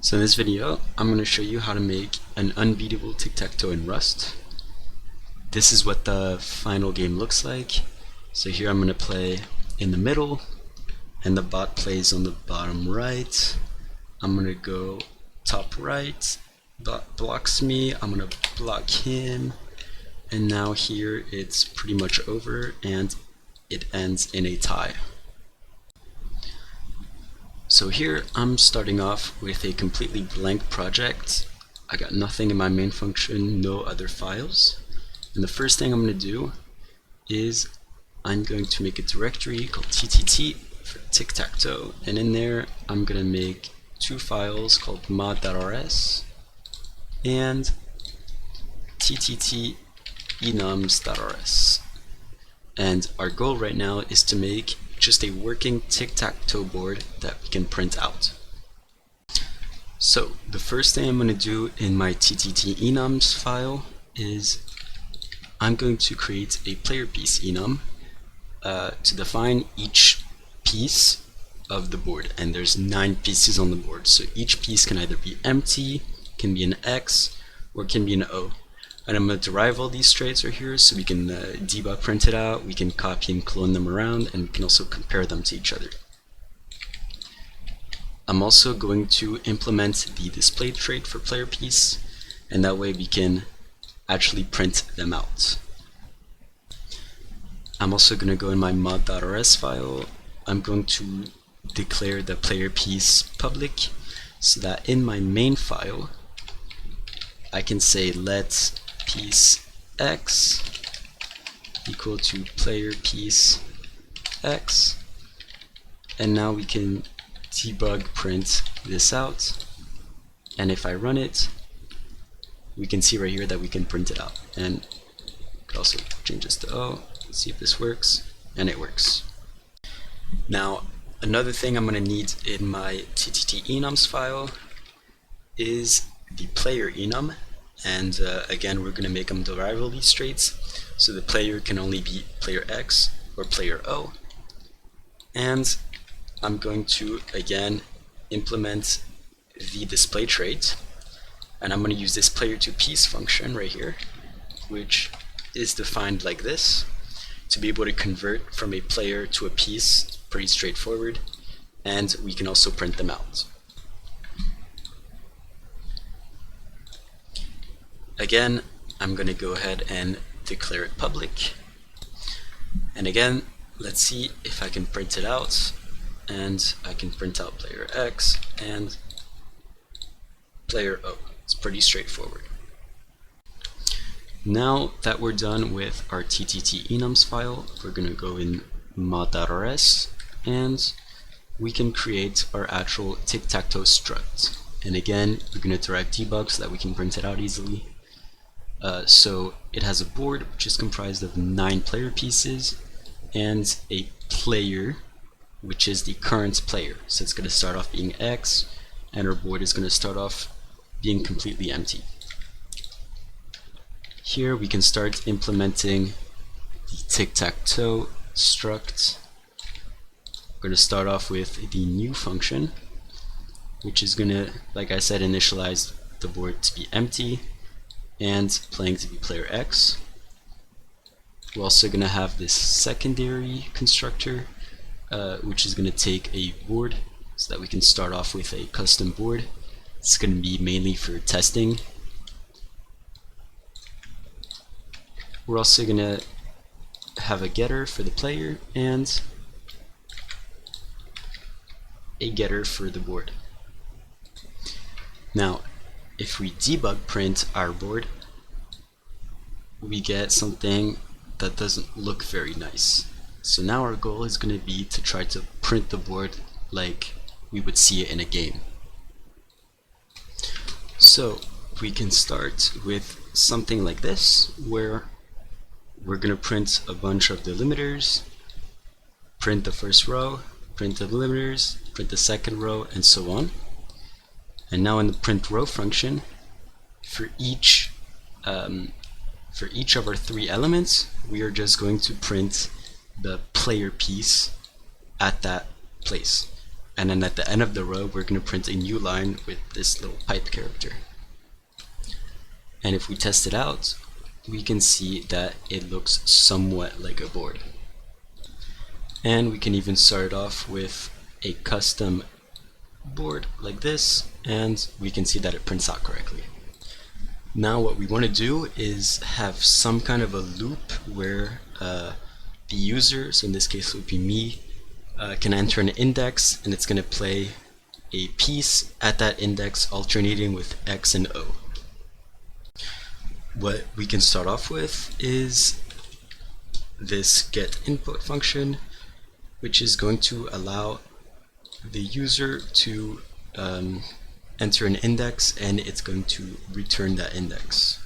So in this video, I'm going to show you how to make an unbeatable tic-tac-toe in Rust. This is what the final game looks like. So here I'm going to play in the middle, and the bot plays on the bottom right. I'm going to go top right, bot blocks me, I'm going to block him, and now here it's pretty much over and it ends in a tie. So here I'm starting off with a completely blank project. I got nothing in my main function, no other files. And the first thing I'm going to do is I'm going to make a directory called TTT for TicTacToe, and in there I'm going to make two files called mod.rs and ttt enums.rs. And our goal right now is to make just a working tic-tac-toe board that we can print out. So the first thing I'm going to do in my ttt enums file is I'm going to create a player piece enum to define each piece of the board, and there's 9 pieces on the board, so each piece can either be empty, can be an X, or can be an O. And I'm going to derive all these traits right here so we can debug print it out, we can copy and clone them around, and we can also compare them to each other. I'm also going to implement the display trait for player piece, and that way we can actually print them out. I'm also going to go in my mod.rs file. I'm going to declare the player piece public so that in my main file I can say let piece x equal to player piece x, and now we can debug print this out, and if I run it we can see right here that we can print it out, and we can also change this to O. Let's see if this works, and it works. Now another thing I'm going to need in my ttt enums file is the player enum, and again we're going to make them derive all these traits, so the player can only be player X or player O, and I'm going to again implement the display trait, and I'm going to use this player to piece function right here, which is defined like this to be able to convert from a player to a piece. Pretty straightforward, and we can also print them out. Again, I'm going to go ahead and declare it public, and again let's see if I can print it out, and I can print out player X and player O. It's pretty straightforward. Now that we're done with our ttt enums file, we're going to go in mod.rs and we can create our actual tic-tac-toe struct. And again, we're going to derive debug so that we can print it out easily. So it has a board which is comprised of 9 player pieces and a player which is the current player. So it's going to start off being X, and our board is going to start off being completely empty. Here we can start implementing the tic-tac-toe struct. We're going to start off with the new function, which is going to, like I said, initialize the board to be empty and playing to be player X. We're also going to have this secondary constructor, which is going to take a board so that we can start off with a custom board. It's going to be mainly for testing. We're also going to have a getter for the player and a getter for the board. Now if we debug print our board, we get something that doesn't look very nice. So now our goal is going to be to try to print the board like we would see it in a game. So we can start with something like this, where we're going to print a bunch of delimiters, print the first row, print the delimiters, print the second row, and so on. And now in the print row function, for each of our 3 elements, we are just going to print the player piece at that place. and then at the end of the row we're going to print a new line with this little pipe character. And if we test it out, we can see that it looks somewhat like a board. And we can even start off with a custom board like this, and we can see that it prints out correctly. Now what we want to do is have some kind of a loop where the user, so in this case it would be me, can enter an index, and it's going to play a piece at that index alternating with X and O. What we can start off with is this getInput function, which is going to allow the user to enter an index, and it's going to return that index.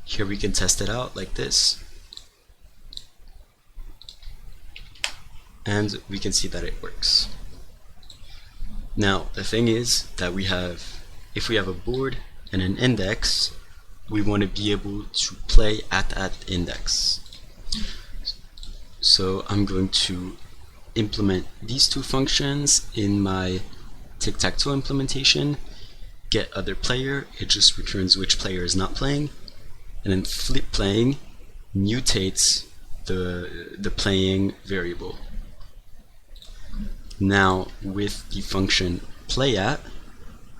Here we can test it out like this, and we can see that it works. Now the thing is that if we have a board and an index, we want to be able to play at that index. So I'm going to implement these two functions in my TicTacToe implementation. Get other player, it just returns which player is not playing, and then flip playing mutates the playing variable. Now with the function playAt,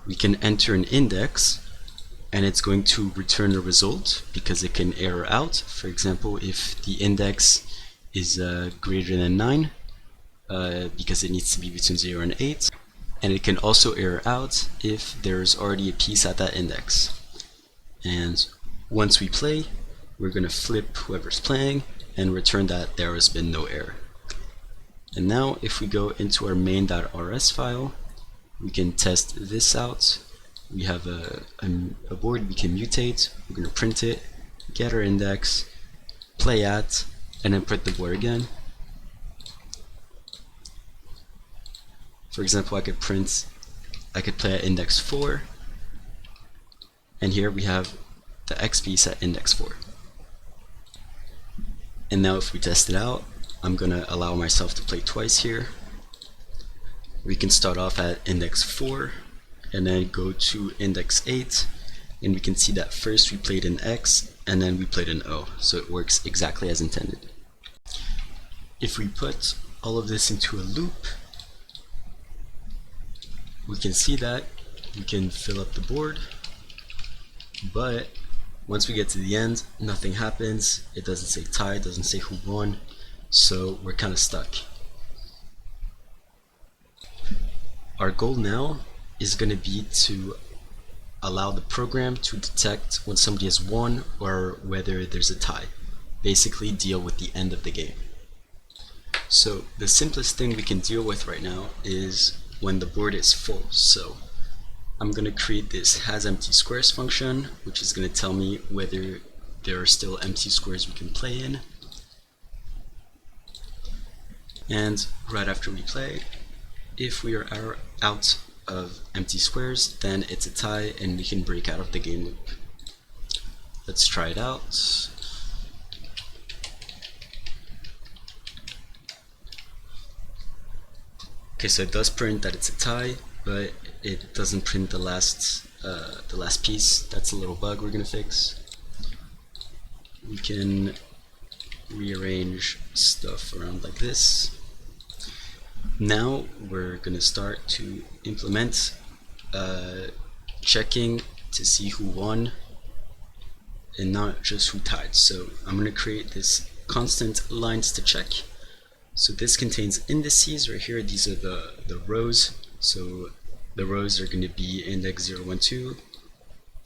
we can enter an index, and it's going to return a result because it can error out. For example, if the index is greater than 9, because it needs to be between 0 and 8, and it can also error out if there's already a piece at that index. And once we play, we're going to flip whoever's playing and return that there has been no error. And now if we go into our main.rs file, we can test this out. We have a board we can mutate. We're going to print it, get our index, playAt, and then print the board again. For example, I could play at index 4, and here we have the X piece at index 4. And now if we test it out, I'm going to allow myself to play twice here. We can start off at index 4 and then go to index 8, and we can see that first we played in X and then we played in O, so it works exactly as intended. If we put all of this into a loop, we can see that we can fill up the board, but once we get to the end, nothing happens. It doesn't say tie, it doesn't say who won, so we're kind of stuck. Our goal now is going to be to allow the program to detect when somebody has won or whether there's a tie. Basically deal with the end of the game. So the simplest thing we can deal with right now is when the board is full. So I'm going to create this hasEmptySquares function, which is going to tell me whether there are still empty squares we can play in. And right after we play, if we are out of empty squares, then it's a tie and we can break out of the game loop. Let's try it out. Okay, so it does print that it's a tie, but it doesn't print the last piece. That's a little bug we're gonna fix. We can rearrange stuff around like this. Now we're gonna start to implement checking to see who won and not just who tied. So I'm gonna create this constant lines to check. So this contains indices right here. These are the rows. So the rows are going to be index 0, 1, 2,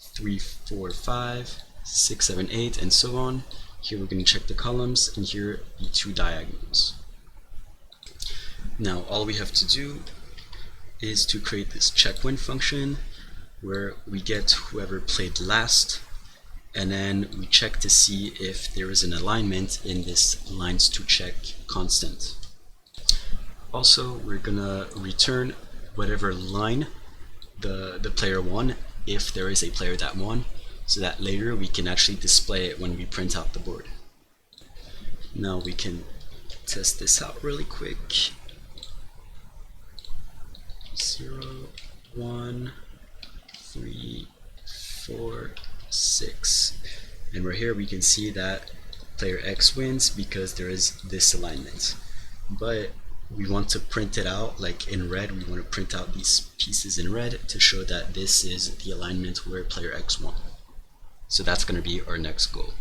3, 4, 5, 6, 7, 8, and so on. Here we're going to check the columns, and here the two diagonals. Now all we have to do is to create this check-win function where we get whoever played last, and then we check to see if there is an alignment in this lines to check constant. Also, we're gonna return whatever line the player won, if there is a player that won, so that later we can actually display it when we print out the board. Now we can test this out really quick. 0, 1, 3, 4, 6. And right here we can see that player X wins because there is this alignment. But we want to print it out like in red. We want to print out these pieces in red to show that this is the alignment where player X won. So that's going to be our next goal.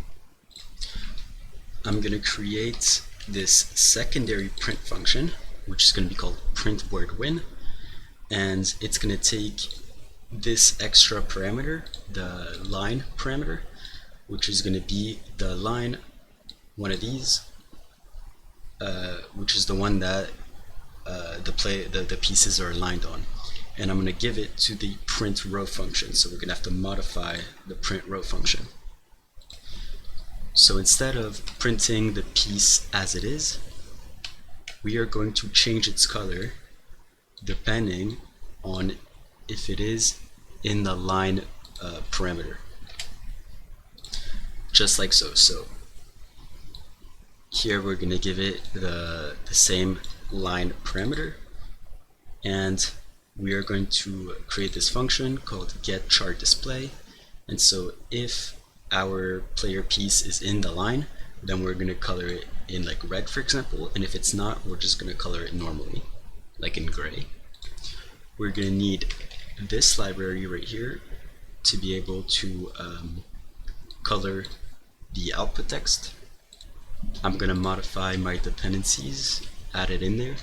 I'm going to create this secondary print function, which is going to be called print board win, and it's going to take this extra parameter, the line parameter, which is going to be the line, one of these, which is the one that the pieces are aligned on, and I'm going to give it to the print row function. So we're going to have to modify the print row function. So instead of printing the piece as it is, we are going to change its color depending on if it is in the line parameter, just like so. So here we're going to give it the same line parameter, and we are going to create this function called getChartDisplay. And so if our player piece is in the line, then we're going to color it in like red, for example, and if it's not, we're just going to color it normally, like in gray. We're going to need this library right here to be able to color the output text. I'm going to modify my dependencies, add it in there.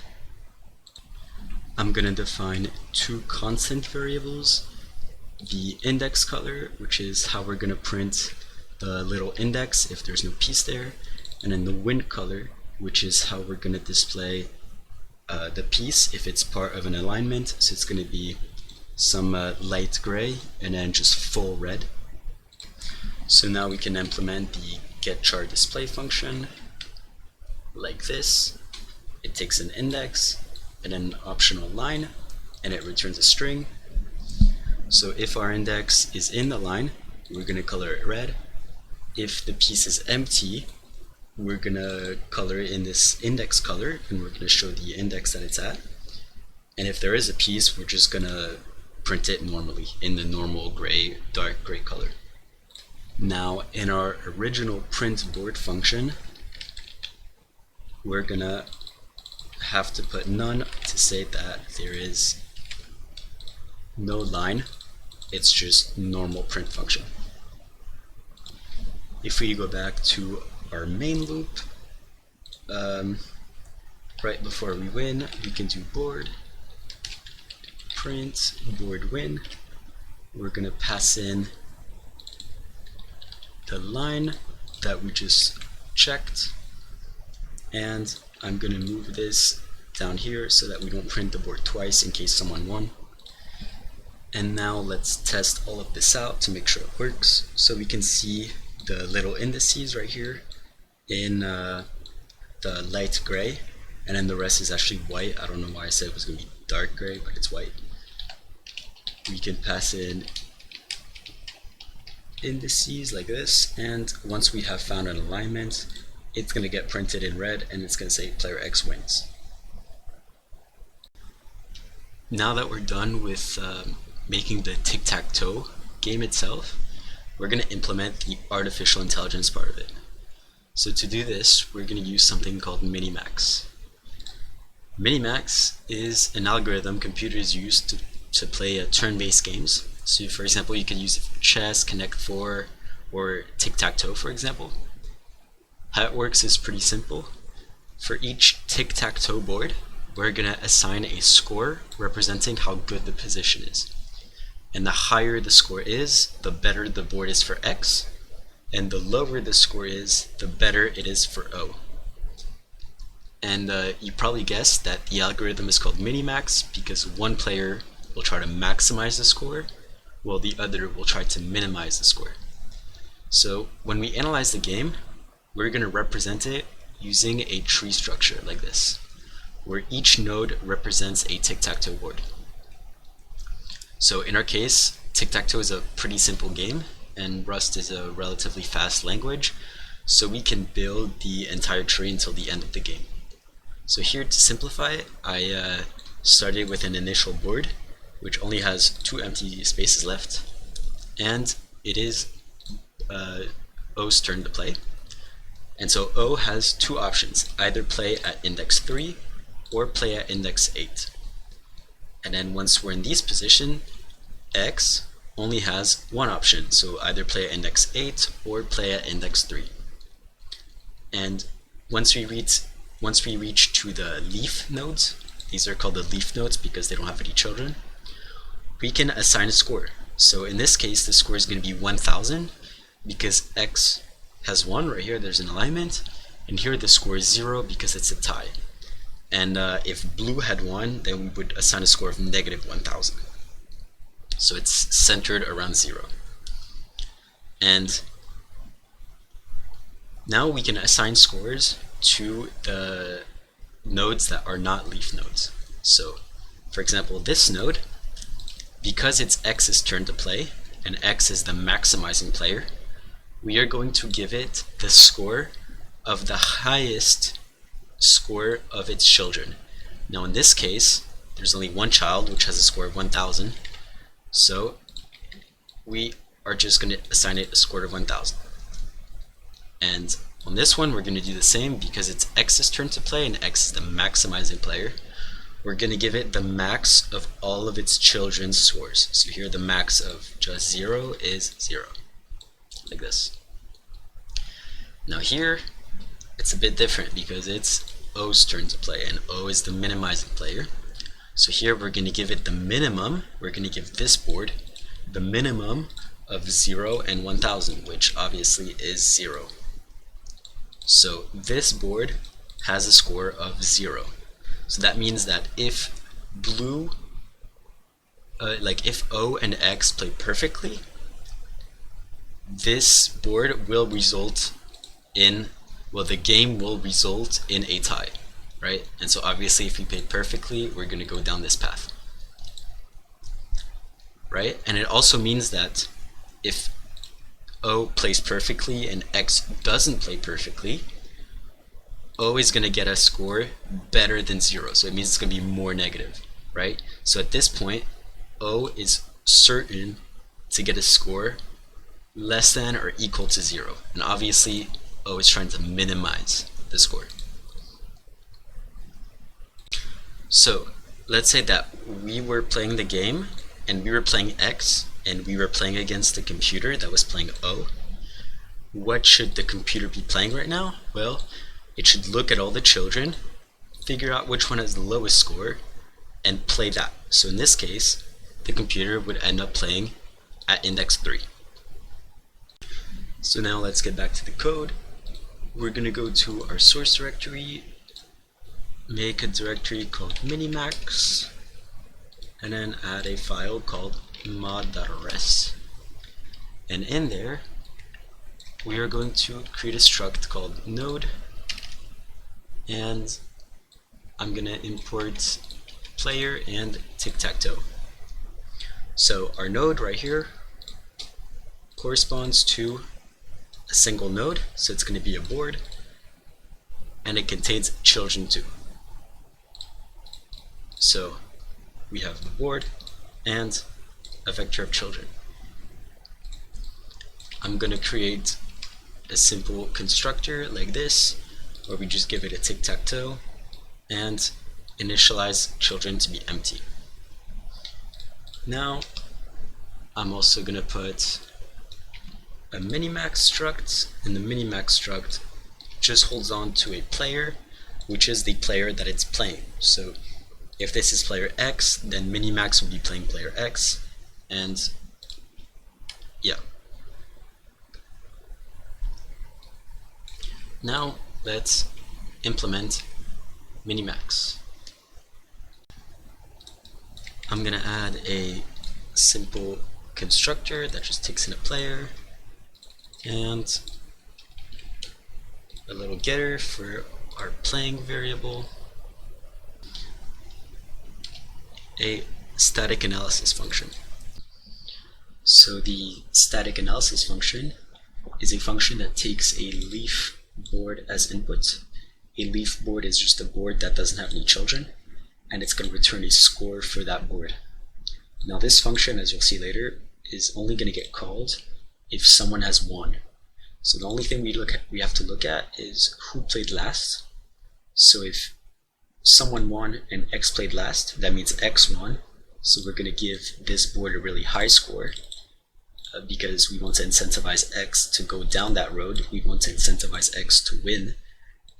I'm going to define two constant variables, the index color, which is how we're going to print the little index if there's no piece there, and then the win color, which is how we're going to display the piece if it's part of an alignment. So it's going to be some light gray and then just full red. So now we can implement the getChartDisplay function like this. It takes an index and an optional line, and it returns a string. So if our index is in the line, we're going to color it red. If the piece is empty, we're going to color it in this index color, and we're going to show the index that it's at. And if there is a piece, we're just going to print it normally in the normal gray, dark gray color. Now in our original print board function, we're going to have to put none to say that there is no line. It's just normal print function. If we go back to our main loop, right before we win, we can do board print board win. We're going to pass in the line that we just checked, and I'm going to move this down here so that we don't print the board twice in case someone won. And now let's test all of this out to make sure it works. So we can see the little indices right here in the light gray, and then the rest is actually white. I don't know why I said it was going to be dark gray, but it's white. We can pass in indices like this, and once we have found an alignment, it's going to get printed in red, and it's going to say player X wins. Now that we're done with making the tic-tac-toe game itself, we're going to implement the artificial intelligence part of it. So to do this, we're going to use something called Minimax. Minimax is an algorithm computers use to play turn-based games. So for example, you could use it for chess, Connect 4, or tic-tac-toe, for example. How it works is pretty simple. For each tic-tac-toe board, we're going to assign a score representing how good the position is. And the higher the score is, the better the board is for X, and the lower the score is, the better it is for O. And you probably guessed that the algorithm is called Minimax because one player will try to maximize the score, while the other will try to minimize the score. So when we analyze the game, we're going to represent it using a tree structure like this, where each node represents a tic-tac-toe board. So in our case, tic-tac-toe is a pretty simple game, and Rust is a relatively fast language, so we can build the entire tree until the end of the game. So here, to simplify it, I started with an initial board which only has 2 empty spaces left, and it is O's turn to play. And so O has 2 options, either play at index 3 or play at index 8. And then once we're in this position, X only has 1 option, so either play at index 8 or play at index 3. And once we reach to the leaf nodes, these are called the leaf nodes because they don't have any children, we can assign a score. So in this case, the score is going to be 1000 because X has 1 right here, there's an alignment, and here the score is 0 because it's a tie. And if blue had 1, then we would assign a score of negative 1000. So it's centered around 0. And now we can assign scores to the nodes that are not leaf nodes. So for example, this node, because it's X's turn to play, and X is the maximizing player, we are going to give it the score of the highest score of its children. Now in this case, there's only 1 child which has a score of 1000, so we are just going to assign it a score of 1000. And on this one we're going to do the same because it's X's turn to play and X is the maximizing player. We're going to give it the max of all of its children's scores. So here the max of just 0 is 0. Like this. Now here it's a bit different because it's O's turn to play and O is the minimizing player. So here we're going to give it the minimum, we're going to give this board the minimum of 0 and 1000, which obviously is 0. So this board has a score of 0. So that means that if blue, if O and X play perfectly, this board will result in, well, the game will result in a tie, right? And so obviously if we play perfectly, we're going to go down this path, right? And it also means that if O plays perfectly and X doesn't play perfectly, O is going to get a score better than 0, so it means it's going to be more negative, right? So at this point, O is certain to get a score less than or equal to 0, and obviously O is trying to minimize the score. So let's say that we were playing the game and we were playing X and we were playing against the computer that was playing O. What should the computer be playing right now? Well, it should look at all the children, figure out which one has the lowest score, and play that. So in this case, the computer would end up playing at index 3. So now let's get back to the code. We're going to go to our source directory, make a directory called Minimax, and then add a file called mod.rs. And in there, we are going to create a struct called node, and I'm going to import player and TicTacToe. So our node right here corresponds to a single node, so it's going to be a board, and it contains children too. So we have the board and a vector of children. I'm going to create a simple constructor like this, where we just give it a TicTacToe and initialize children to be empty. Now I'm also going to put a Minimax struct, and the Minimax struct just holds on to a player, which is the player that it's playing. So if this is player X, then Minimax will be playing player X, and yeah. Now let's implement Minimax. I'm gonna add a simple constructor that just takes in a player and a little getter for our playing variable, a static analysis function. So the static analysis function is a function that takes a leaf board as input. A leaf board is just a board that doesn't have any children, and it's going to return a score for that board. Now this function, as you'll see later, is only going to get called if someone has won. So the only thing we have to look at is who played last. So if someone won and X played last, that means X won. So we're going to give this board a really high score because we want to incentivize X to go down that road. We want to incentivize X to win.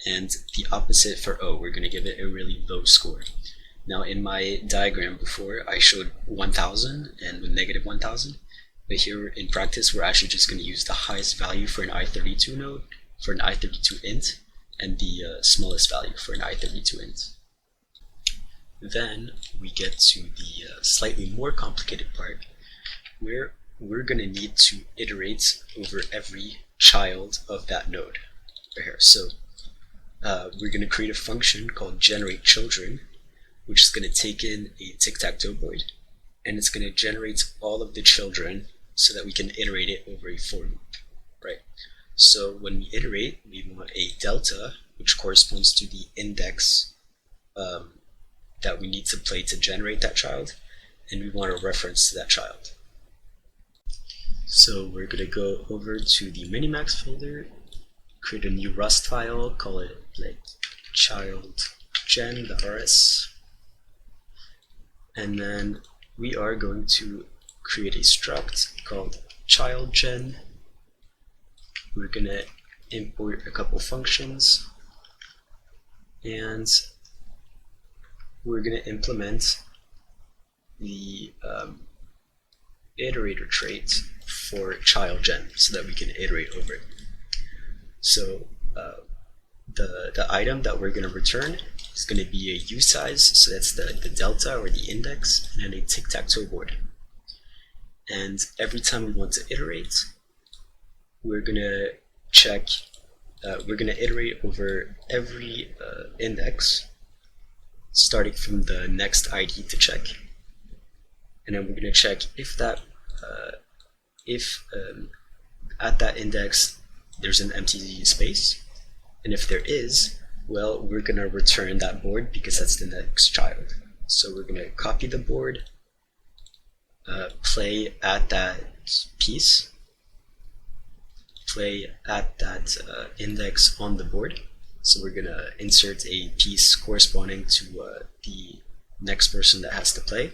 And the opposite for O, we're going to give it a really low score. Now in my diagram before, I showed 1000 and with negative 1000. But here in practice, we're actually just going to use the highest value for an i32 node, for an i32 int, and the smallest value for an i32 int. Then we get to the slightly more complicated part, where we're going to need to iterate over every child of that node right here. So we're going to create a function called generateChildren, which is going to take in a TicTacToe board, and it's going to generate all of the children so that we can iterate it over a for loop, right? So when we iterate, we want a delta, which corresponds to the index that we need to play to generate that child, and we want a reference to that child. So we're going to go over to the Minimax folder, create a new Rust file, call it like childgen.rs, and then we are going to create a struct called childgen. We're going to import a couple functions, and we're going to implement the iterator trait for childgen so that we can iterate over it. So the item that we're going to return is going to be a usize, so that's the delta or the index, and then a TicTacToe board. And every time we want to iterate, we're going to check, we're going to iterate over every index, starting from the next ID to check. And then we're going to check if that, at that index there's an empty space, and if there is, well, we're going to return that board because that's the next child. So we're going to copy the board, play at that piece, play at that index on the board. So we're going to insert a piece corresponding to the next person that has to play.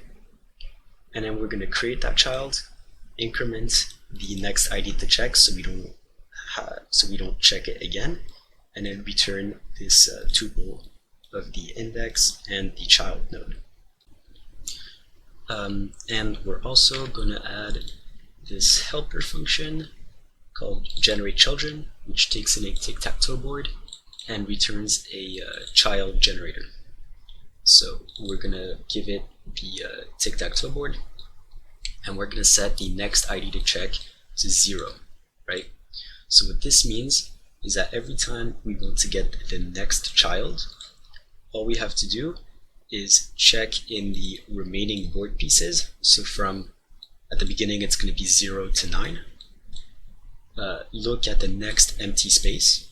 And then we're going to create that child, increment the next ID to check so we don't check it again, and then return this tuple of the index and the child node. And we're also going to add this helper function called generateChildren, which takes in a TicTacToe board and returns a child generator. So we're going to give it the TicTacToe board, and we're going to set the next ID to check to 0, right? So what this means is that every time we want to get the next child, all we have to do is check in the remaining board pieces. So from at the beginning it's going to be 0 to 9. Look at the next empty space,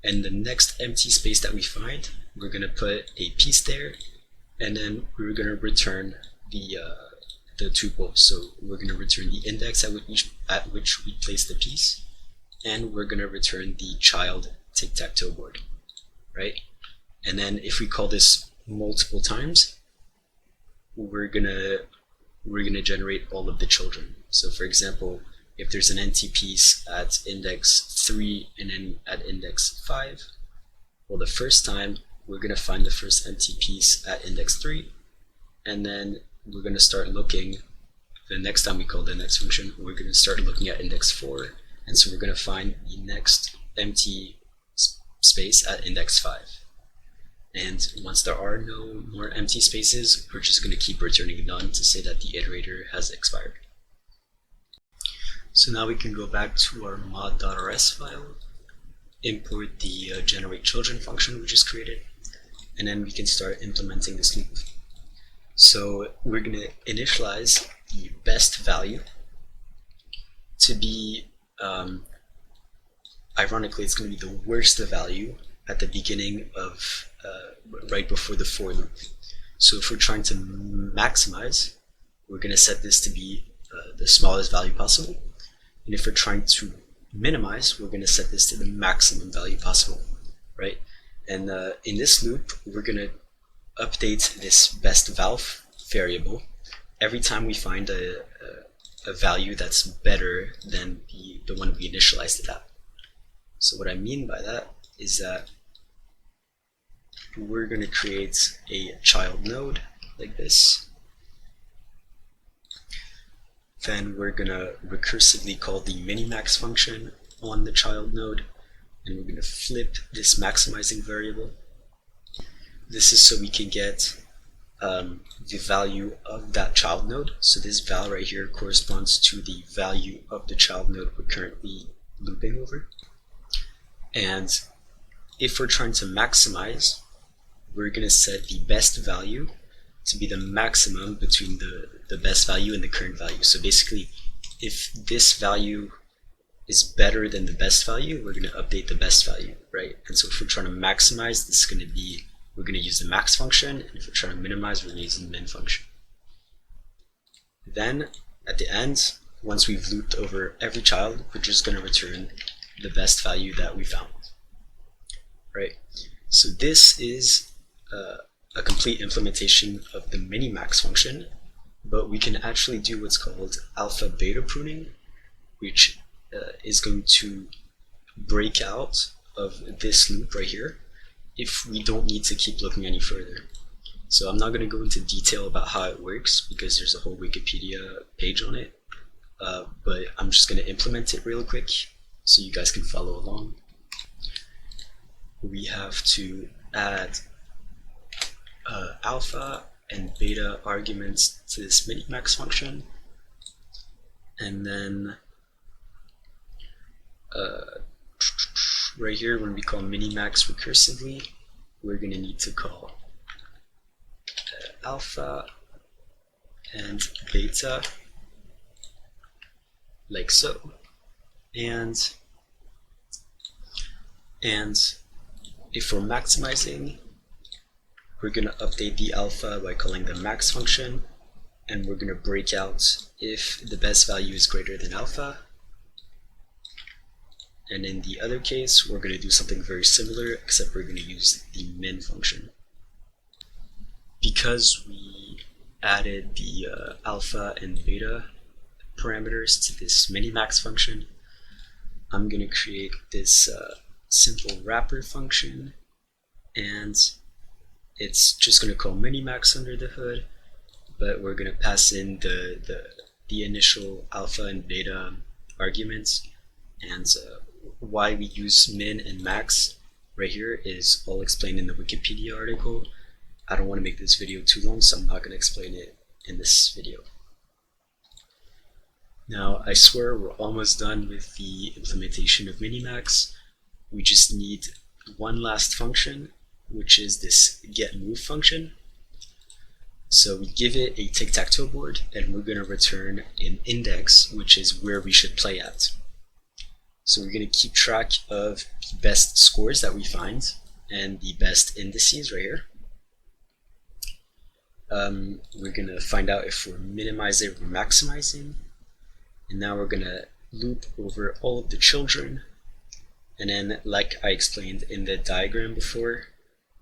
and the next empty space that we find, we're going to put a piece there, and then we're going to return the tuple. So we're going to return the index at which we place the piece, and we're going to return the child TicTacToe board, right? And then if we call this multiple times, we're gonna generate all of the children. So for example, if there's an empty piece at index 3 and then at index 5, well, the first time we're gonna find the first empty piece at index 3, and then we're gonna start looking, the next time we call the next function, we're gonna start looking at index 4, and so we're gonna find the next empty space at index 5. And once there are no more empty spaces, we're just going to keep returning none to say that the iterator has expired. So now we can go back to our mod.rs file, import the generateChildren function we just created, and then we can start implementing this loop. So we're going to initialize the best value to be, ironically, it's going to be the worst value at the beginning of right before the for loop. So if we're trying to maximize, we're going to set this to be the smallest value possible. And if we're trying to minimize, we're going to set this to the maximum value possible, right? And in this loop, we're going to update this best valve variable every time we find a value that's better than the one we initialized it at. So what I mean by that is that we're going to create a child node like this. Then we're going to recursively call the Minimax function on the child node, and we're going to flip this maximizing variable. This is so we can get the value of that child node. So this val right here corresponds to the value of the child node we're currently looping over. And if we're trying to maximize, we're going to set the best value to be the maximum between the best value and the current value. So basically, if this value is better than the best value, we're going to update the best value, right? And so if we're trying to maximize, this is going to be, we're going to use the max function, and if we're trying to minimize, we're going to use the min function. Then at the end, once we've looped over every child, we're just going to return the best value that we found, right? So this is a complete implementation of the Minimax function, but we can actually do what's called alpha beta pruning, which is going to break out of this loop right here if we don't need to keep looking any further. So I'm not going to go into detail about how it works because there's a whole Wikipedia page on it, but I'm just going to implement it real quick so you guys can follow along. We have to add alpha and beta arguments to this Minimax function, and then right here when we call Minimax recursively, we're going to need to call alpha and beta like so, and if we're maximizing, we're going to update the alpha by calling the max function, and we're going to break out if the best value is greater than alpha. And in the other case, we're going to do something very similar, except we're going to use the min function. Because we added the alpha and beta parameters to this Minimax function, I'm going to create this simple wrapper function, and it's just going to call Minimax under the hood, but we're going to pass in the initial alpha and beta arguments, and why we use min and max right here is all explained in the Wikipedia article. I don't want to make this video too long, so I'm not going to explain it in this video. Now, I swear we're almost done with the implementation of Minimax. We just need one last function, which is this getMove function. So we give it a TicTacToe board, and we're going to return an index, which is where we should play at. So we're going to keep track of the best scores that we find and the best indices right here. We're going to find out if we're minimizing or maximizing. And now we're going to loop over all of the children. And then, like I explained in the diagram before,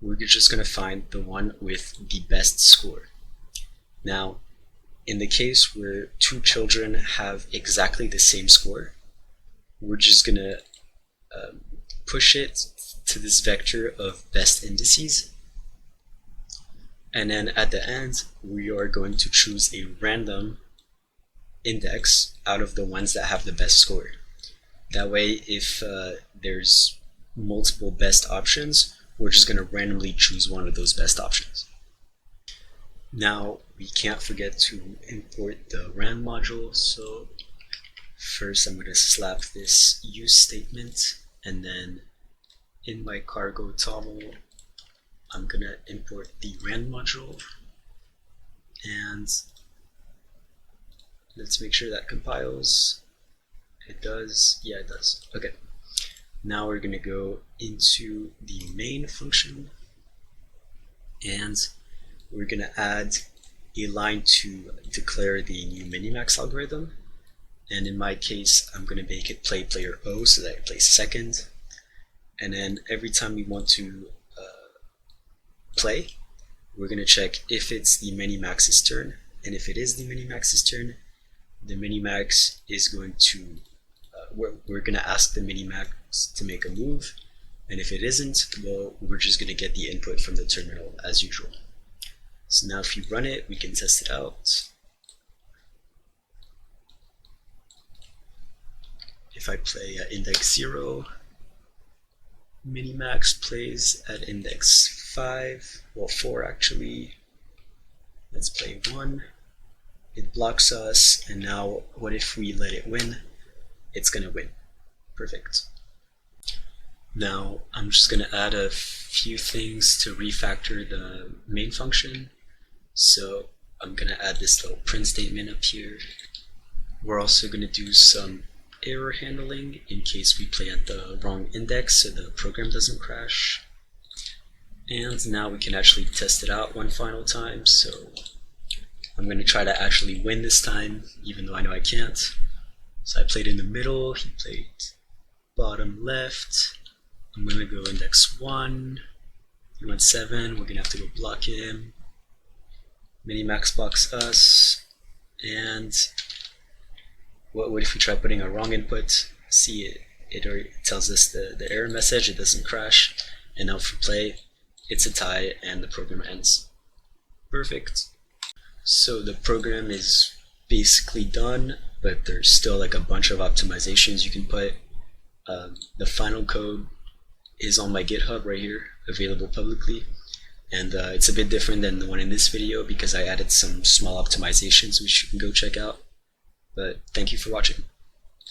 we're just going to find the one with the best score. Now, in the case where two children have exactly the same score, we're just going to push it to this vector of best indices. And then at the end, we are going to choose a random index out of the ones that have the best score. That way, if there's multiple best options, we're just going to randomly choose one of those best options. Now, we can't forget to import the rand module, so first I'm going to slap this use statement, and then in my cargo toml, I'm going to import the rand module, and let's make sure that compiles. It does. Yeah, it does. Okay. Now we're going to go into the main function, and we're going to add a line to declare the new Minimax algorithm. And in my case, I'm going to make it play player O so that it plays second. And then every time we want to play, we're going to check if it's the Minimax's turn. And if it is the Minimax's turn, the Minimax is going to, we're going to ask the Minimax to make a move. And if it isn't, well, we're just going to get the input from the terminal as usual. So now if you run it, we can test it out. If I play at index 0, Minimax plays at index 5, well 4 actually. Let's play 1. It blocks us, and now what if we let it win? It's gonna win. Perfect. Now I'm just gonna add a few things to refactor the main function. So I'm gonna add this little print statement up here. We're also gonna do some error handling in case we play at the wrong index so the program doesn't crash. And now we can actually test it out one final time. So I'm going to try to actually win this time, even though I know I can't. So I played in the middle, he played bottom left. I'm going to go index 1, he went 7, we're going to have to go block him. Minimax blocks us, and what if we try putting a wrong input? See, it tells us the error message, it doesn't crash, and now if we play, it's a tie and the program ends. Perfect. So the program is basically done, but there's still like a bunch of optimizations you can put. The final code is on my GitHub right here, available publicly, and it's a bit different than the one in this video because I added some small optimizations which you can go check out. But thank you for watching.